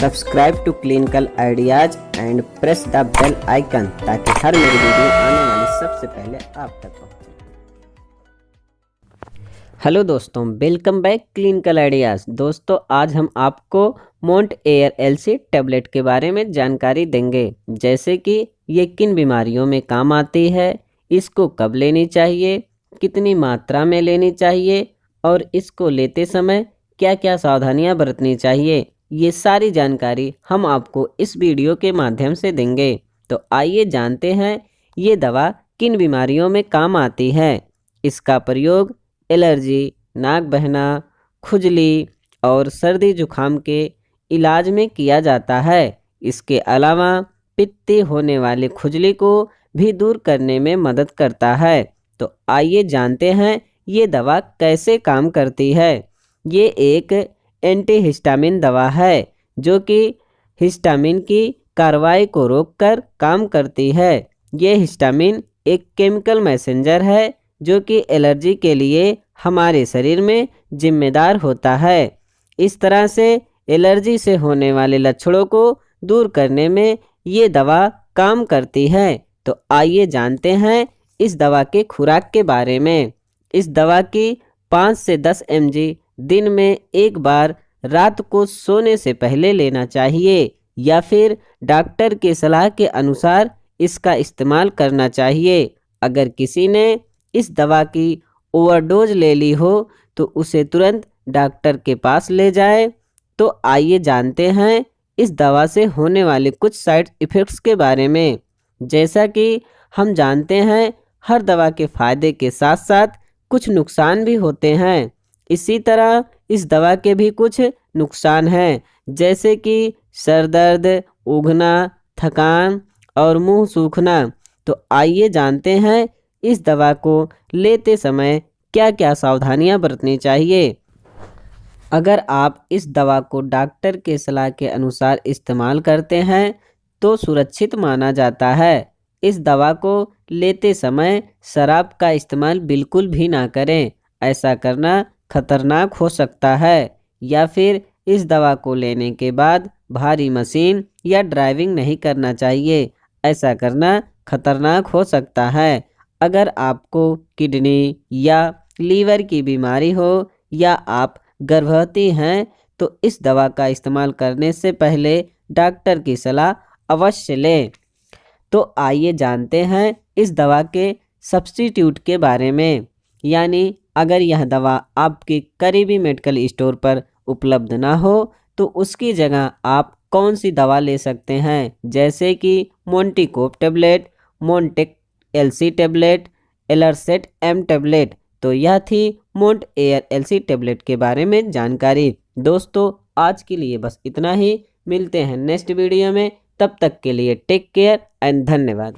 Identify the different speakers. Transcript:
Speaker 1: Subscribe to clinical ideas and press the bell icon ताकि हर मेरी वीडियो आने वाली सबसे पहले आप तक पहुंचे। हेलो दोस्तों, वेलकम बैक क्लिनिकल आइडियाज। दोस्तों, आज हम आपको मोंट एयर एलसी टेबलेट के बारे में जानकारी देंगे, जैसे कि ये किन बीमारियों में काम आती है, इसको कब लेनी चाहिए, कितनी मात्रा में लेनी चाहिए और इसको लेते समय क्या क्या सावधानियां बरतनी चाहिए। ये सारी जानकारी हम आपको इस वीडियो के माध्यम से देंगे। तो आइए जानते हैं ये दवा किन बीमारियों में काम आती है। इसका प्रयोग एलर्जी, नाक बहना, खुजली और सर्दी जुखाम के इलाज में किया जाता है। इसके अलावा पित्ती होने वाली खुजली को भी दूर करने में मदद करता है। तो आइए जानते हैं ये दवा कैसे काम करती है। ये एक एंटीहिस्टामिन दवा है जो कि हिस्टामिन की कार्रवाई को रोककर काम करती है। ये हिस्टामिन एक केमिकल मैसेंजर है जो कि एलर्जी के लिए हमारे शरीर में जिम्मेदार होता है। इस तरह से एलर्जी से होने वाले लक्षणों को दूर करने में ये दवा काम करती है। तो आइए जानते हैं इस दवा के खुराक के बारे में। इस दवा की 5 से 10 mg दिन में एक बार रात को सोने से पहले लेना चाहिए या फिर डॉक्टर के सलाह के अनुसार इसका इस्तेमाल करना चाहिए। अगर किसी ने इस दवा की ओवरडोज ले ली हो तो उसे तुरंत डॉक्टर के पास ले जाए। तो आइए जानते हैं इस दवा से होने वाले कुछ साइड इफ़ेक्ट्स के बारे में। जैसा कि हम जानते हैं हर दवा के फ़ायदे के साथ साथ कुछ नुकसान भी होते हैं। इसी तरह इस दवा के भी कुछ नुकसान हैं, जैसे कि सर दर्द, उगना, थकान और मुंह सूखना। तो आइए जानते हैं इस दवा को लेते समय क्या क्या सावधानियां बरतनी चाहिए। अगर आप इस दवा को डॉक्टर के सलाह के अनुसार इस्तेमाल करते हैं तो सुरक्षित माना जाता है। इस दवा को लेते समय शराब का इस्तेमाल बिल्कुल भी ना करें। ऐसा करना खतरनाक हो सकता है। या फिर इस दवा को लेने के बाद भारी मशीन या ड्राइविंग नहीं करना चाहिए। ऐसा करना खतरनाक हो सकता है। अगर आपको किडनी या लीवर की बीमारी हो या आप गर्भवती हैं तो इस दवा का इस्तेमाल करने से पहले डॉक्टर की सलाह अवश्य लें। तो आइए जानते हैं इस दवा के सब्स्टिट्यूट के बारे में। यानी अगर यह दवा आपके करीबी मेडिकल स्टोर पर उपलब्ध ना हो तो उसकी जगह आप कौन सी दवा ले सकते हैं, जैसे कि Monticope tablet, Montek LC tablet, Allercet M tablet. तो यह थी मोंट एयर एलसी टेबलेट के बारे में जानकारी। दोस्तों, आज के लिए बस इतना ही। मिलते हैं नेक्स्ट वीडियो में। तब तक के लिए टेक केयर एंड धन्यवाद।